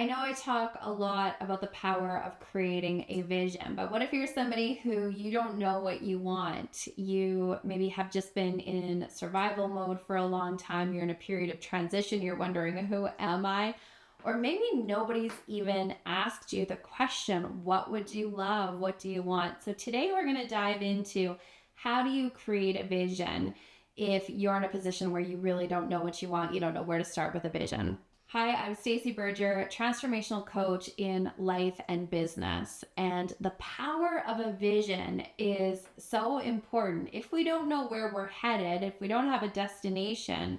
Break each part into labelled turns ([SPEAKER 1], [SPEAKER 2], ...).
[SPEAKER 1] I know I talk a lot about the power of creating a vision, but what if you're somebody who you don't know what you want? You maybe have just been in survival mode for a long time. You're in a period of transition. You're wondering, who am I? Or maybe nobody's even asked you the question, what would you love? What do you want? So today we're going to dive into how do you create a vision if you're in a position where you really don't know what you want, you don't know where to start with a vision. Hi, I'm Stacey Berger, transformational coach in life and business. And the power of a vision is so important. If we don't know where we're headed, if we don't have a destination,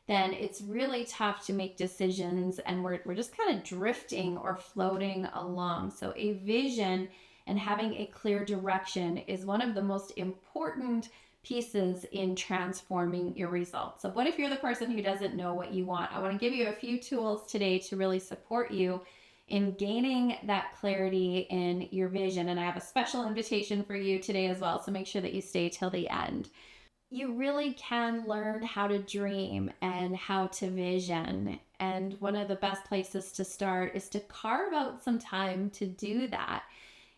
[SPEAKER 1] then it's really tough to make decisions and we're just kind of drifting or floating along. So a vision and having a clear direction is one of the most important pieces in transforming your results. So what if you're the person who doesn't know what you want? I want to give you a few tools today to really support you in gaining that clarity in your vision. And I have a special invitation for you today as well. So make sure that you stay till the end. You really can learn how to dream and how to vision. And one of the best places to start is to carve out some time to do that.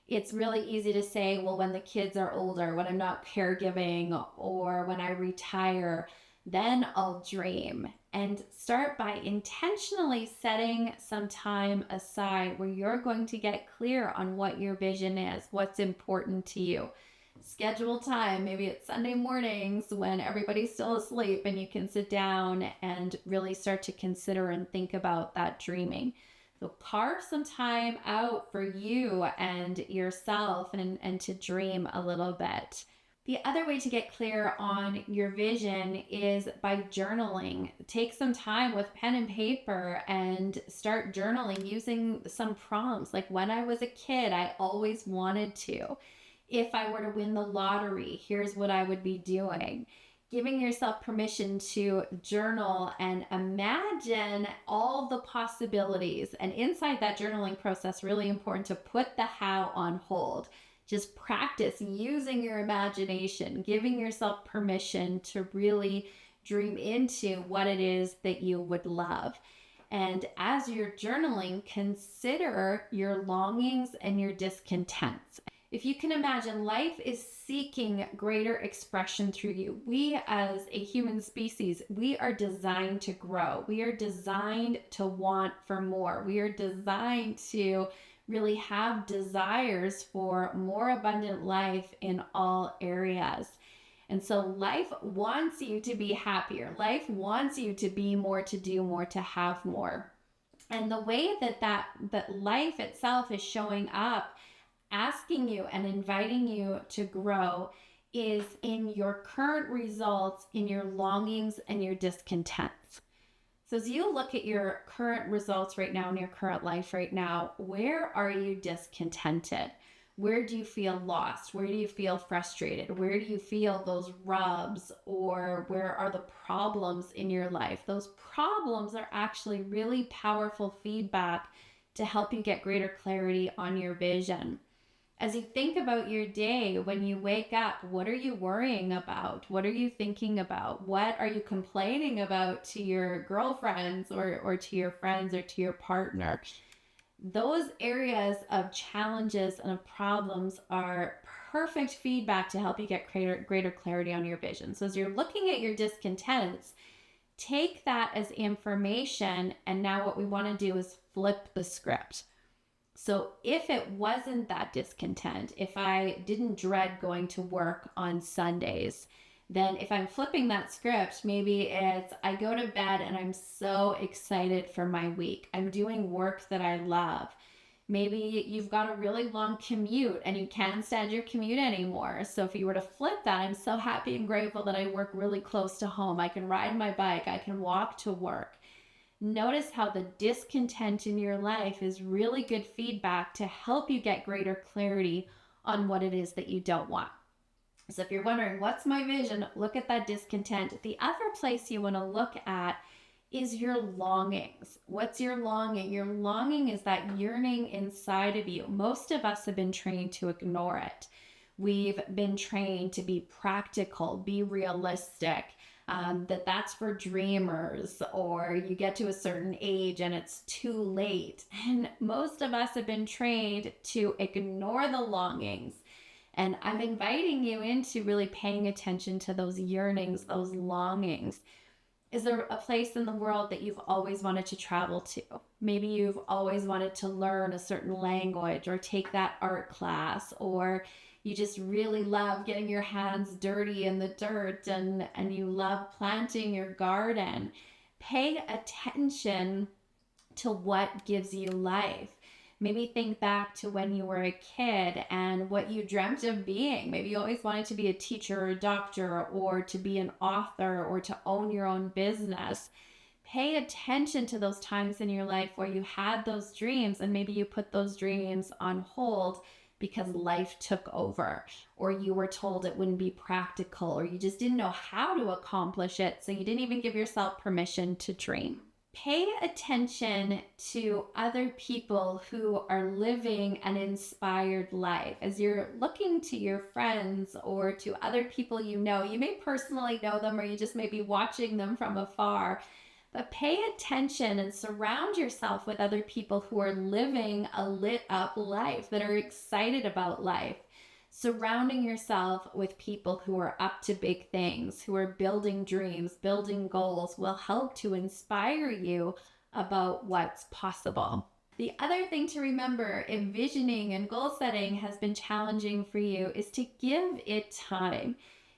[SPEAKER 1] It's really easy to say, well, when the kids are older, when I'm not caregiving, or when I retire, then I'll dream. And start by intentionally setting some time aside where you're going to get clear on what your vision is, what's important to you. Schedule time, maybe it's Sunday mornings when everybody's still asleep and you can sit down and really start to consider and think about that dreaming. So carve some time out for you and yourself and to dream a little bit. The other way to get clear on your vision is by journaling. Take some time with pen and paper and start journaling using some prompts. Like, when I was a kid, I always wanted to. If I were to win the lottery, here's what I would be doing. Giving yourself permission to journal and imagine all the possibilities. And inside that journaling process, really important to put the how on hold. Just practice using your imagination, giving yourself permission to really dream into what it is that you would love. And as you're journaling, consider your longings and your discontents. If you can imagine, life is seeking greater expression through you. We as a human species, we are designed to grow. We are designed to want for more. We are designed to really have desires for more abundant life in all areas. And so life wants you to be happier. Life wants you to be more, to do more, to have more. And the way that life itself is showing up, asking you and inviting you to grow, is in your current results, in your longings and your discontents. So as you look at your current results right now in your current life right now, where are you discontented? Where do you feel lost? Where do you feel frustrated? Where do you feel those rubs, or where are the problems in your life? Those problems are actually really powerful feedback to help you get greater clarity on your vision. As you think about your day, when you wake up, what are you worrying about? What are you thinking about? What are you complaining about to your girlfriends or to your friends or to your partner? Those areas of challenges and of problems are perfect feedback to help you get greater clarity on your vision. So as you're looking at your discontents, take that as information, and now what we want to do is flip the script. So if it wasn't that discontent, if I didn't dread going to work on Sundays, then if I'm flipping that script, maybe it's I go to bed and I'm so excited for my week. I'm doing work that I love. Maybe you've got a really long commute and you can't stand your commute anymore. So if you were to flip that, I'm so happy and grateful that I work really close to home. I can ride my bike. I can walk to work. Notice how the discontent in your life is really good feedback to help you get greater clarity on what it is that you don't want. So if you're wondering, what's my vision? Look at that discontent. The other place you want to look at is your longings. What's your longing? Your longing is that yearning inside of you. Most of us have been trained to ignore it. We've been trained to be practical, be realistic, that's for dreamers, or you get to a certain age and it's too late. And most of us have been trained to ignore the longings. And I'm inviting you into really paying attention to those yearnings, those longings. Is there a place in the world that you've always wanted to travel to? Maybe you've always wanted to learn a certain language or take that art class, or you just really love getting your hands dirty in the dirt and you love planting your garden. Pay attention to what gives you life. Maybe think back to when you were a kid and what you dreamt of being. Maybe you always wanted to be a teacher or a doctor, or to be an author, or to own your own business. Pay attention to those times in your life where you had those dreams, and maybe you put those dreams on hold because life took over, or you were told it wouldn't be practical, or you just didn't know how to accomplish it, so you didn't even give yourself permission to dream. Pay attention to other people who are living an inspired life. As you're looking to your friends or to other people you know, you may personally know them, or you just may be watching them from afar, but pay attention and surround yourself with other people who are living a lit up life, that are excited about life. Surrounding yourself with people who are up to big things, who are building dreams, building goals, will help to inspire you about what's possible. The other thing to remember, if visioning and goal setting has been challenging for you, is to give it time.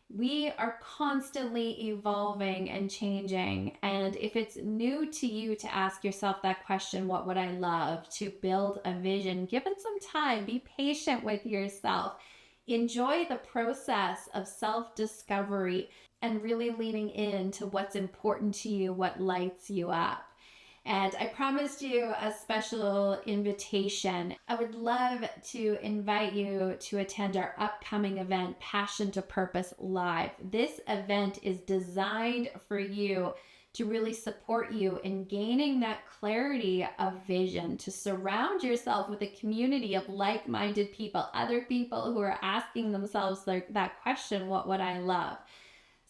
[SPEAKER 1] We are constantly evolving and changing. And if it's new to you to ask yourself that question, what would I love to build a vision? Give it some time. Be patient with yourself. Enjoy the process of self-discovery and really leaning into what's important to you, what lights you up. And I promised you a special invitation. I would love to invite you to attend our upcoming event, Passion to Purpose Live. This event is designed for you to really support you in gaining that clarity of vision, to surround yourself with a community of like-minded people, other people who are asking themselves that question, what would I love?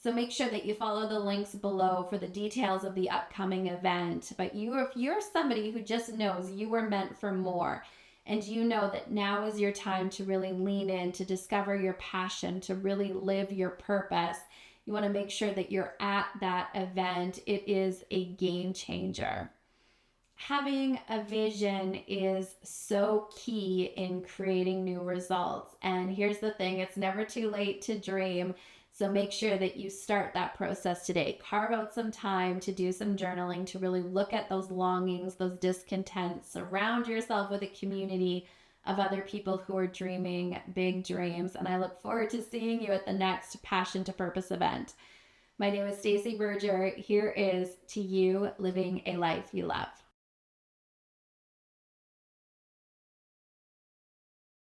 [SPEAKER 1] So make sure that you follow the links below for the details of the upcoming event. But if you're somebody who just knows you were meant for more, and you know that now is your time to really lean in, to discover your passion, to really live your purpose, you want to make sure that you're at that event. It is a game changer. Having a vision is so key in creating new results. And here's the thing, it's never too late to dream. So make sure that you start that process today. Carve out some time to do some journaling, to really look at those longings, those discontents. Surround yourself with a community of other people who are dreaming big dreams. And I look forward to seeing you at the next Passion to Purpose event. My name is Stacey Berger. Here is to you living a life you love.